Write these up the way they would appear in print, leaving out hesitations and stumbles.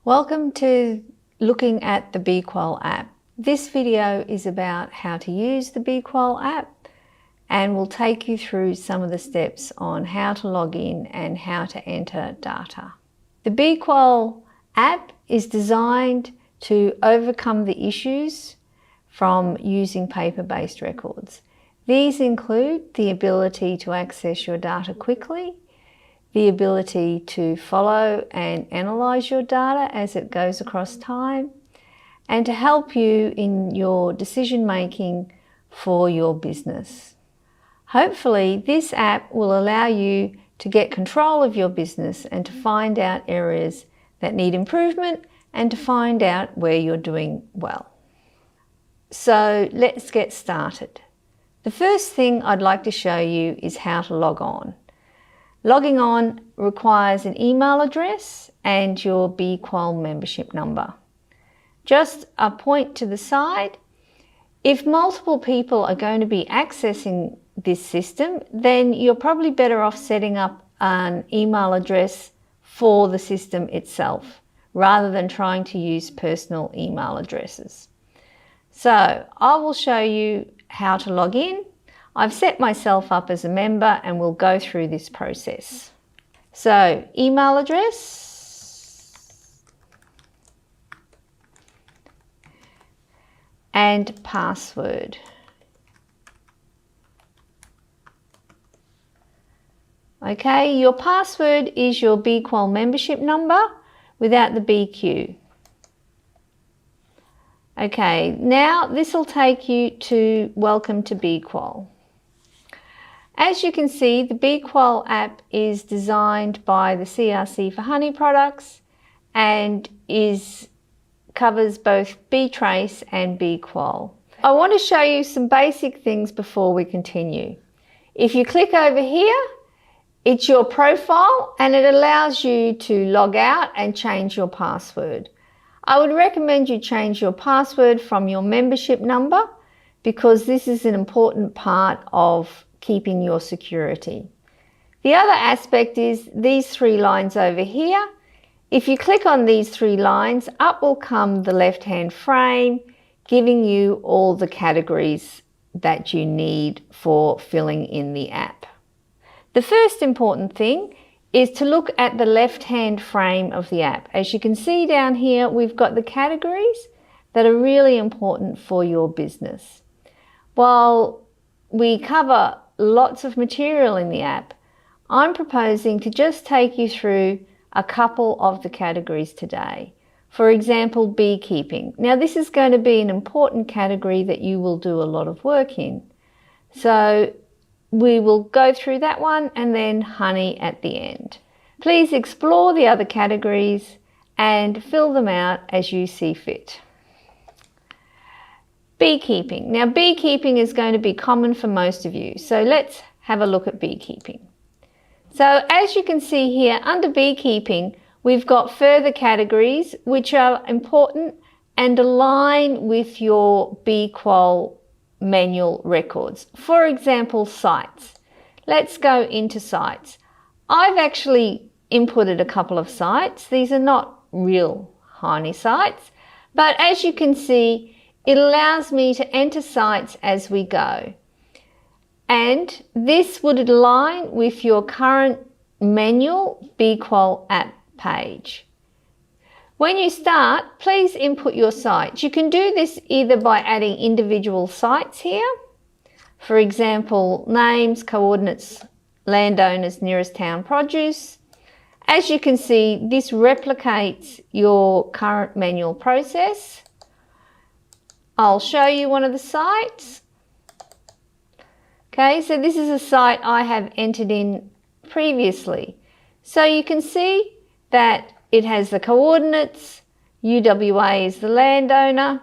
Welcome to looking at the B-Qual app. This video is about how to use the B-Qual app and will take you through some of the steps on how to log in and how to enter data. The B-Qual app is designed to overcome the issues from using paper-based records. These include the ability to access your data quickly, the ability to follow and analyze your data as it goes across time, and to help you in your decision making for your business. Hopefully, this app will allow you to get control of your business and to find out areas that need improvement and to find out where you're doing well. So let's get started. The first thing I'd like to show you is how to log on. Logging on requires an email address and your B-Qual membership number. Just a point to the side, if multiple people are going to be accessing this system, then you're probably better off setting up an email address for the system itself, rather than trying to use personal email addresses. So I will show you how to log in. I've set myself up as a member and we'll go through this process. So, email address and password. Okay, your password is your B-Qual membership number without the BQ. Okay, now this will take you to Welcome to B-Qual. As you can see, the B-Qual app is designed by the CRC for honey products and covers both B-Trace and B-Qual. I want to show you some basic things before we continue. If you click over here, it's your profile and it allows you to log out and change your password. I would recommend you change your password from your membership number because this is an important part of keeping your security. The other aspect is these three lines over here. If you click on these three lines, up will come the left-hand frame, giving you all the categories that you need for filling in the app. The first important thing is to look at the left-hand frame of the app. As you can see down here, we've got the categories that are really important for your business. While we cover lots of material in the app, I'm proposing to just take you through a couple of the categories today. For example, beekeeping. Now this is going to be an important category that you will do a lot of work in. So we will go through that one and then honey at the end. Please explore the other categories and fill them out as you see fit. Beekeeping. Now beekeeping is going to be common for most of you, so let's have a look at beekeeping. So as you can see here, under beekeeping, we've got further categories which are important and align with your B-Qual manual records. For example, sites. Let's go into sites. I've actually inputted a couple of sites. These are not real honey sites, but as you can see, it allows me to enter sites as we go. And this would align with your current manual B-Qual app page. When you start, please input your sites. You can do this either by adding individual sites here. For example, names, coordinates, landowners, nearest town produce. As you can see, this replicates your current manual process. I'll show you one of the sites. Okay, so this is a site I have entered in previously. So you can see that it has the coordinates, UWA is the landowner,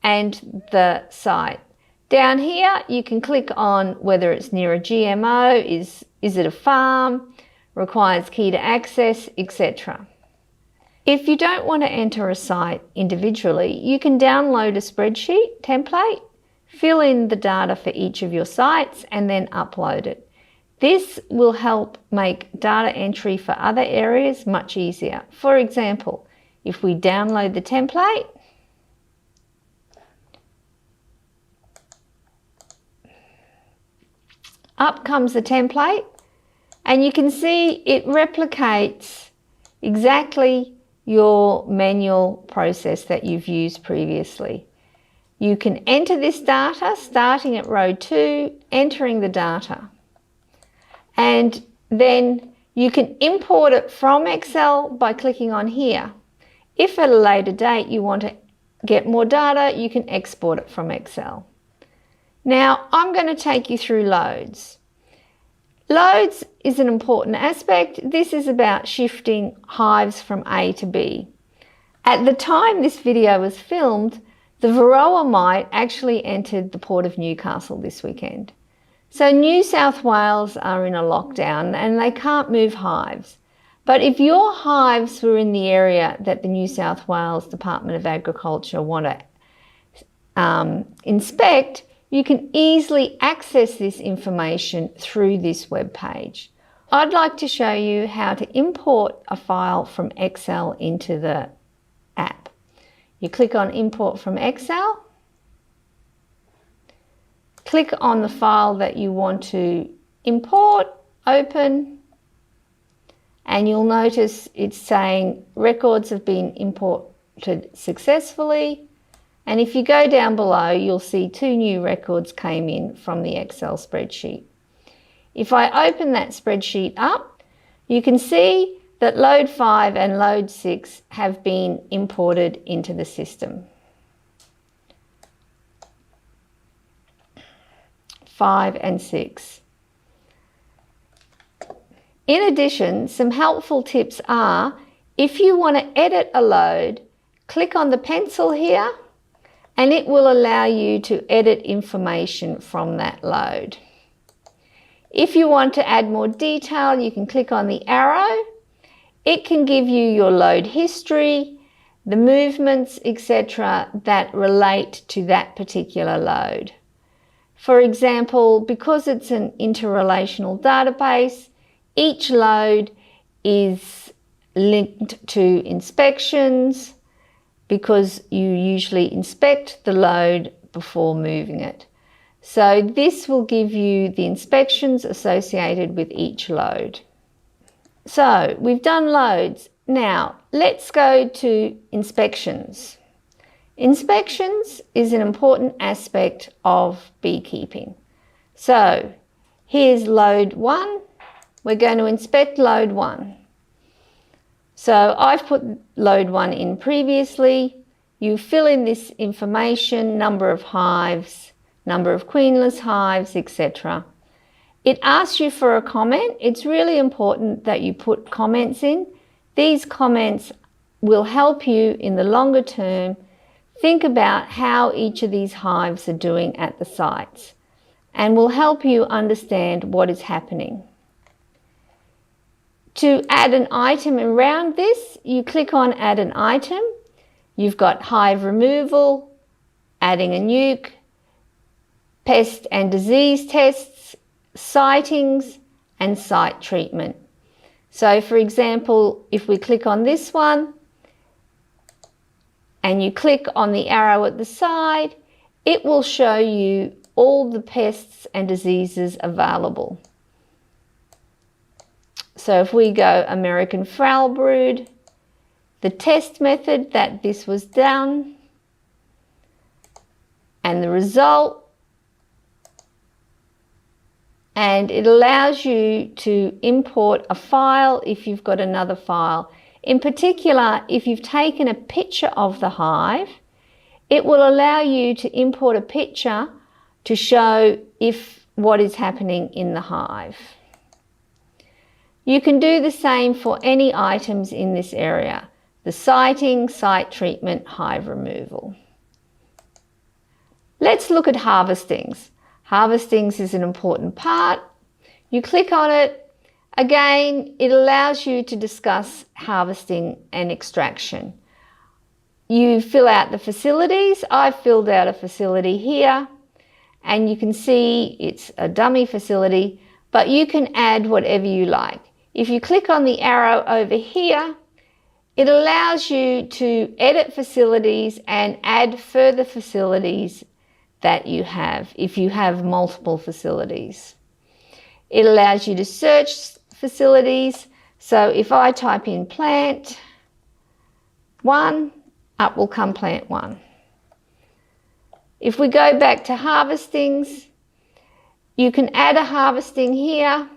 and the site. Down here, you can click on whether it's near a GMO, is it a farm, requires key to access, etc. If you don't want to enter a site individually, you can download a spreadsheet template, fill in the data for each of your sites, and then upload it. This will help make data entry for other areas much easier. For example, If we download the template, up comes the template, and you can see it replicates exactly your manual process that you've used previously. You can enter this data starting at row 2, entering the data. And then you can import it from Excel by clicking on here. If at a later date you want to get more data, you can export it from Excel. Now I'm going to take you through loads. Loads is an important aspect. This is about shifting hives from A to B. At the time this video was filmed, the varroa mite actually entered the Port of Newcastle this weekend. So New South Wales are in a lockdown and they can't move hives. But if your hives were in the area that the New South Wales Department of Agriculture want to inspect, you can easily access this information through this web page. I'd like to show you how to import a file from Excel into the app. You click on Import from Excel, click on the file that you want to import, open, and you'll notice it's saying records have been imported successfully. And if you go down below, you'll see 2 new records came in from the Excel spreadsheet. If I open that spreadsheet up, you can see that load 5 and load 6 have been imported into the system. 5 and 6. In addition, some helpful tips are, if you want to edit a load, click on the pencil here and it will allow you to edit information from that load. If you want to add more detail, you can click on the arrow. It can give you your load history, the movements, etc. that relate to that particular load. For example, because it's an interrelational database, each load is linked to inspections because you usually inspect the load before moving it. So this will give you the inspections associated with each load. So we've done loads. Now let's go to inspections. Inspections is an important aspect of beekeeping. So here's load 1. We're going to inspect load 1. So I've put load 1 in previously. You fill in this information, number of hives, number of queenless hives, etc. It asks you for a comment. It's really important that you put comments in. These comments will help you in the longer term think about how each of these hives are doing at the sites and will help you understand what is happening. To add an item around this, you click on Add an Item. You've got hive removal, adding a nuke, pest and disease tests, sightings, and site treatment. So for example, if we click on this one and you click on the arrow at the side, it will show you all the pests and diseases available. So if we go American fowl brood, the test method that this was done, and the result, and it allows you to import a file if you've got another file. In particular, if you've taken a picture of the hive, it will allow you to import a picture to show what is happening in the hive. You can do the same for any items in this area: the sighting, site treatment, hive removal. Let's look at harvestings. Harvestings is an important part. You click on it. Again, it allows you to discuss harvesting and extraction. You fill out the facilities. I've filled out a facility here, and you can see it's a dummy facility, but you can add whatever you like. If you click on the arrow over here, It allows you to edit facilities and add further facilities that you have if you have multiple facilities. It allows you to search facilities. So if I type in plant 1, up will come plant 1. If we go back to harvestings, you can add a harvesting here,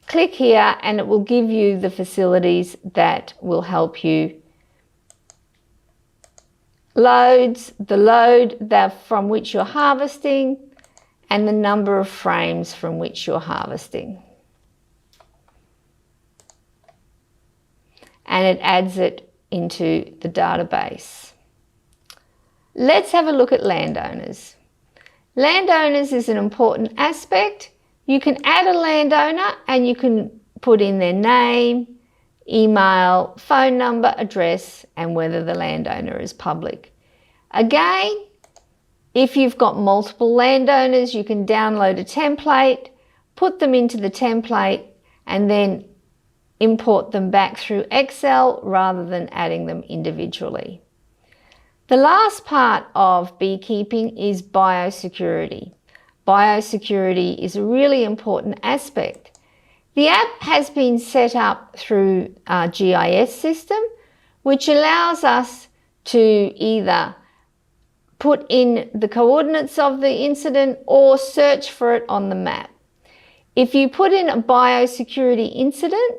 click here, and it will give you the facilities that will help you. Loads, the load from which you're harvesting, and the number of frames from which you're harvesting. And it adds it into the database. Let's have a look at landowners. Landowners is an important aspect. You can add a landowner and you can put in their name, email, phone number, address, and whether the landowner is public. Again, if you've got multiple landowners, you can download a template, put them into the template, and then import them back through Excel rather than adding them individually. The last part of beekeeping is biosecurity. Biosecurity is a really important aspect. The app has been set up through our GIS system, which allows us to either put in the coordinates of the incident or search for it on the map. If you put in a biosecurity incident,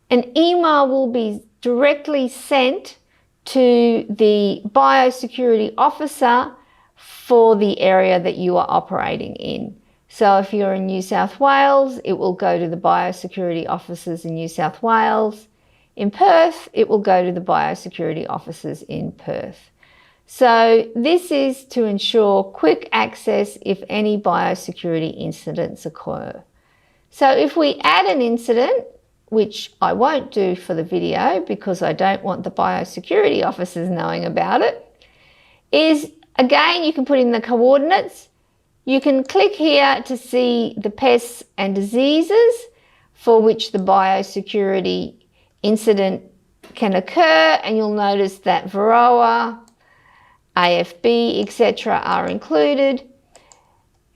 an email will be directly sent to the biosecurity officer for the area that you are operating in. So if you're in New South Wales, it will go to the biosecurity officers in New South Wales. In Perth, it will go to the biosecurity officers in Perth. So this is to ensure quick access if any biosecurity incidents occur. So if we add an incident, which I won't do for the video because I don't want the biosecurity officers knowing about it, is again, you can put in the coordinates. You can click here to see the pests and diseases for which the biosecurity incident can occur, and you'll notice that Varroa, AFB, etc. are included.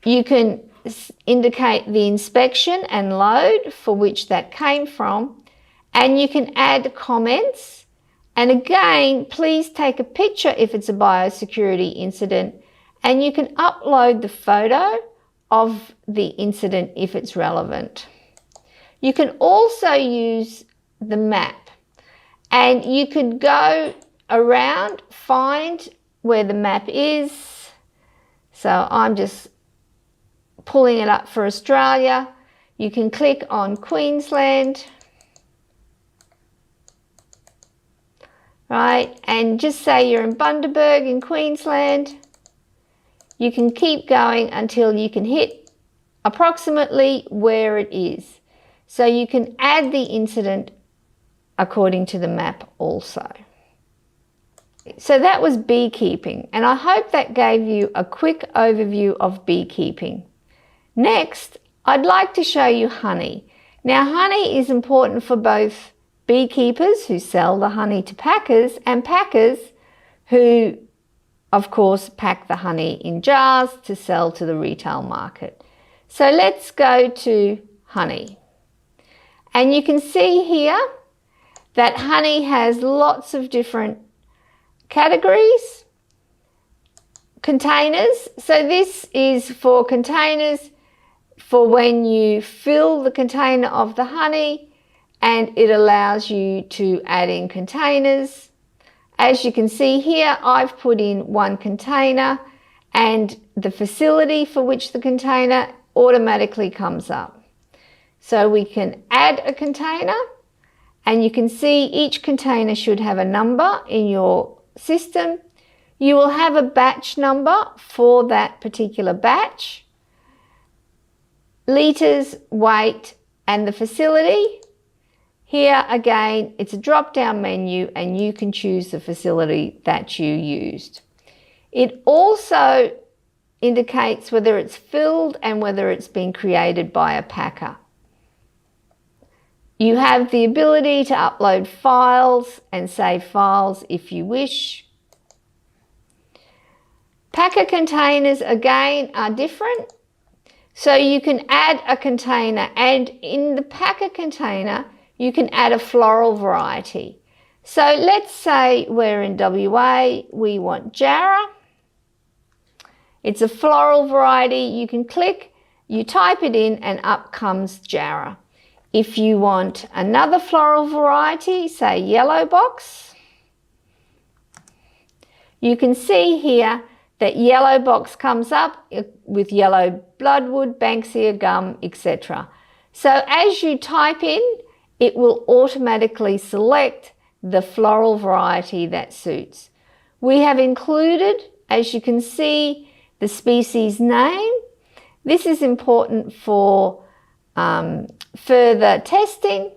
You can indicate the inspection and load for which that came from, and you can add comments. And again, please take a picture if it's a biosecurity incident, and you can upload the photo of the incident if it's relevant. You can also use the map, and you could go around, find where the map is. So I'm just pulling it up for Australia. You can click on Queensland, right, and just say you're in Bundaberg in Queensland. You can keep going until you can hit approximately where it is. So you can add the incident according to the map also. So that was beekeeping, and I hope that gave you a quick overview of beekeeping. Next, I'd like to show you honey. Now, honey is important for both beekeepers who sell the honey to packers and packers who, of course, pack the honey in jars to sell to the retail market. So let's go to honey. And you can see here that honey has lots of different categories, containers. So this is for containers for when you fill the container of the honey, and it allows you to add in containers. As you can see here, I've put in one container, and the facility for which the container automatically comes up. So we can add a container, and you can see each container should have a number in your system. You will have a batch number for that particular batch, litres, weight, and the facility. Here again, it's a drop-down menu and you can choose the facility that you used. It also indicates whether it's filled and whether it's been created by a packer. You have the ability to upload files and save files if you wish. Packer containers again are different. So you can add a container, and in the packer container you can add a floral variety. So let's say we're in WA, we want Jarrah. It's a floral variety. You can click, you type it in, and up comes Jarrah. If you want another floral variety, say yellow box, you can see here that yellow box comes up with yellow bloodwood, banksia, gum, etc. So as you type in, it will automatically select the floral variety that suits. We have included, as you can see, the species name. This is important for further testing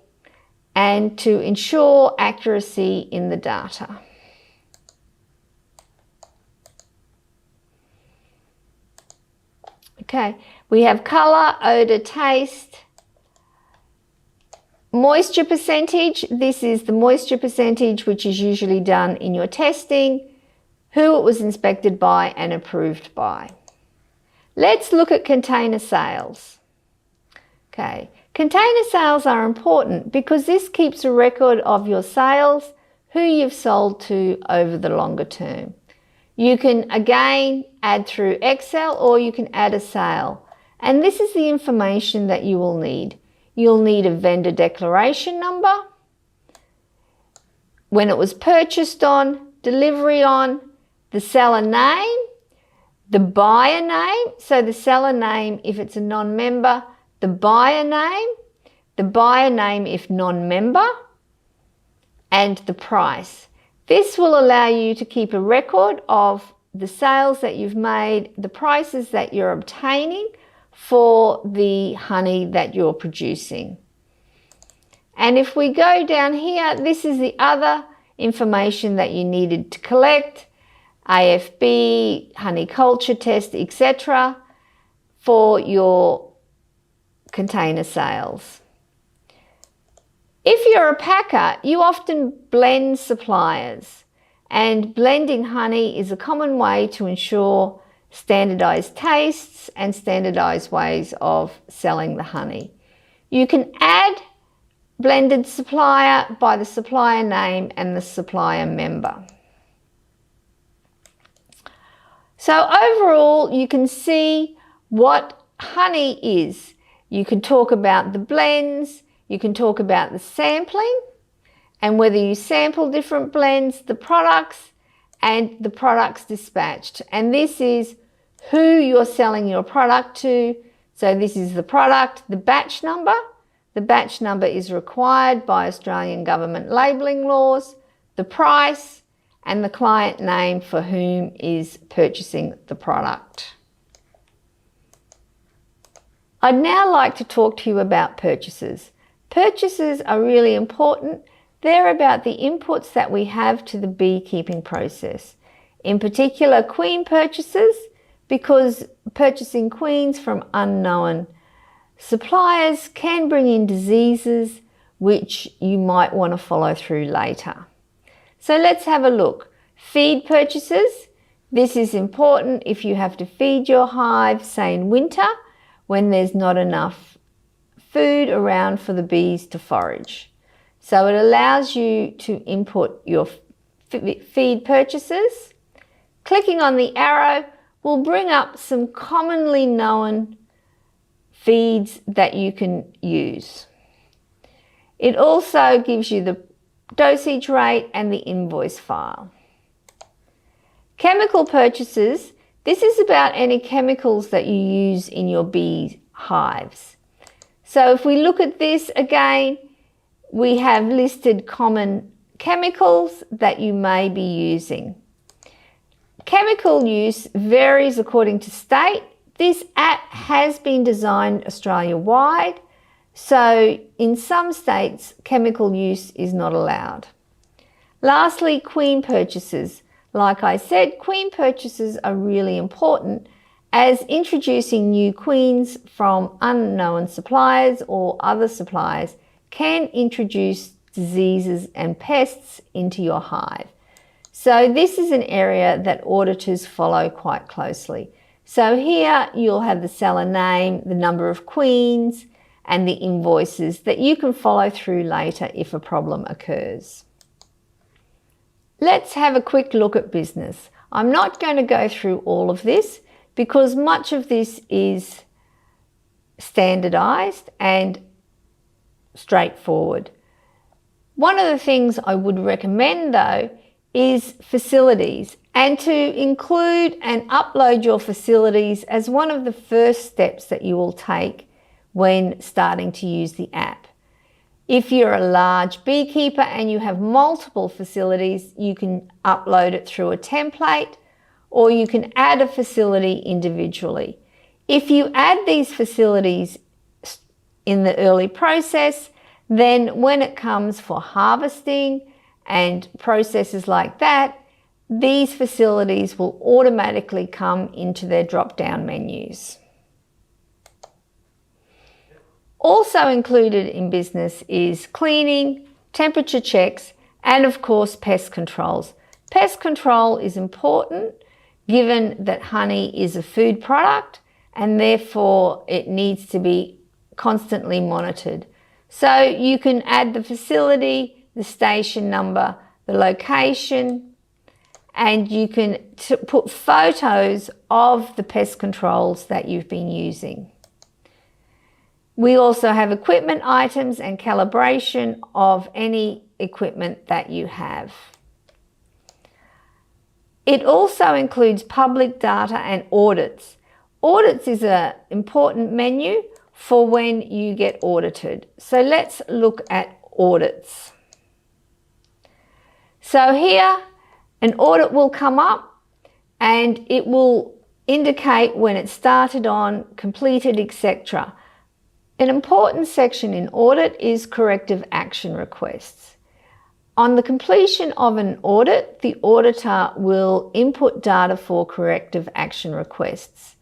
and to ensure accuracy in the data. Okay, we have colour, odour, taste, moisture percentage. This is the moisture percentage which is usually done in your testing, who it was inspected by and approved by. Let's look at container sales. Okay, container sales are important because this keeps a record of your sales, who you've sold to over the longer term. You can again add through Excel, or you can add a sale. And this is the information that you will need. You'll need a vendor declaration number, when it was purchased on, delivery on, the seller name, the buyer name, so the seller name if it's a non-member, the buyer name if non-member, and the price. This will allow you to keep a record of the sales that you've made, the prices that you're obtaining for the honey that you're producing. And if we go down here, this is the other information that you needed to collect, AFB, honey culture test, etc. for your container sales. If you're a packer, you often blend suppliers, and blending honey is a common way to ensure standardized tastes and standardized ways of selling the honey. You can add blended supplier by the supplier name and the supplier member. So overall, you can see what honey is. You can talk about the blends, you can talk about the sampling and whether you sample different blends, the products and the products dispatched. And this is who you're selling your product to. So this is the product, the batch number. The batch number is required by Australian government labelling laws, the price and the client name for whom is purchasing the product. I'd now like to talk to you about purchases. Purchases are really important. They're about the inputs that we have to the beekeeping process. In particular, queen purchases, because purchasing queens from unknown suppliers can bring in diseases which you might want to follow through later. So let's have a look. Feed purchases. This is important if you have to feed your hive, say in winter, when there's not enough food around for the bees to forage. So it allows you to input your feed purchases. Clicking on the arrow will bring up some commonly known feeds that you can use. It also gives you the dosage rate and the invoice file. Chemical purchases. This is about any chemicals that you use in your bee hives. So if we look at this again, we have listed common chemicals that you may be using. Chemical use varies according to state. This app has been designed Australia-wide, so in some states, chemical use is not allowed. Lastly, queen purchases. Like I said, queen purchases are really important, as introducing new queens from unknown suppliers or other suppliers can introduce diseases and pests into your hive. So this is an area that auditors follow quite closely. So here you'll have the seller name, the number of queens, and the invoices that you can follow through later if a problem occurs. Let's have a quick look at business. I'm not going to go through all of this because much of this is standardized and straightforward. One of the things I would recommend though is facilities, and to include and upload your facilities as one of the first steps that you will take when starting to use the app. If you're a large beekeeper and you have multiple facilities, you can upload it through a template, or you can add a facility individually. If you add these facilities in the early process, then when it comes for harvesting and processes like that, these facilities will automatically come into their drop-down menus. Also included in business is cleaning, temperature checks, and of course pest controls. Pest control is important given that honey is a food product and therefore it needs to be constantly monitored. So you can add the facility, the station number, the location, and you can put photos of the pest controls that you've been using. We also have equipment items and calibration of any equipment that you have. It also includes public data and audits. Audits is an important menu for when you get audited. So let's look at audits. So here an audit will come up and it will indicate when it started on, completed, etc. An important section in audit is corrective action requests. On the completion of an audit, the auditor will input data for corrective action requests.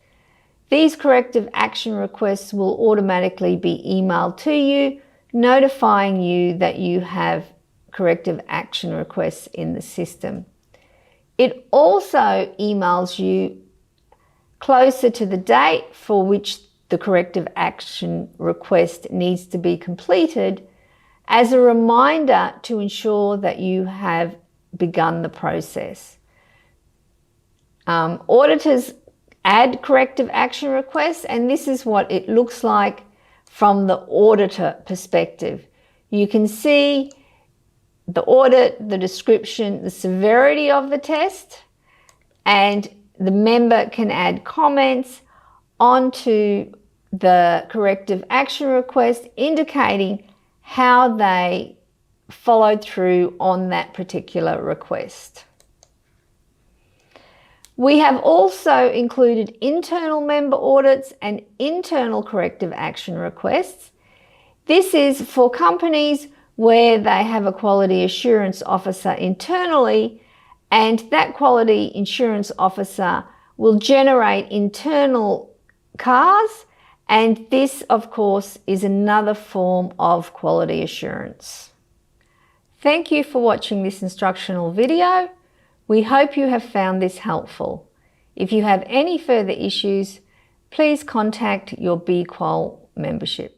These corrective action requests will automatically be emailed to you, notifying you that you have corrective action requests in the system. It also emails you closer to the date for which the corrective action request needs to be completed as a reminder to ensure that you have begun the process. Auditors add corrective action requests, and this is what it looks like from the auditor perspective. You can see the audit, the description, the severity of the test, and the member can add comments onto the corrective action request indicating how they followed through on that particular request. We have also included internal member audits and internal corrective action requests. This is for companies where they have a quality assurance officer internally, and that quality assurance officer will generate internal CARs, and this of course is another form of quality assurance. Thank you for watching this instructional video. We hope you have found this helpful. If you have any further issues, please contact your B-Qual membership.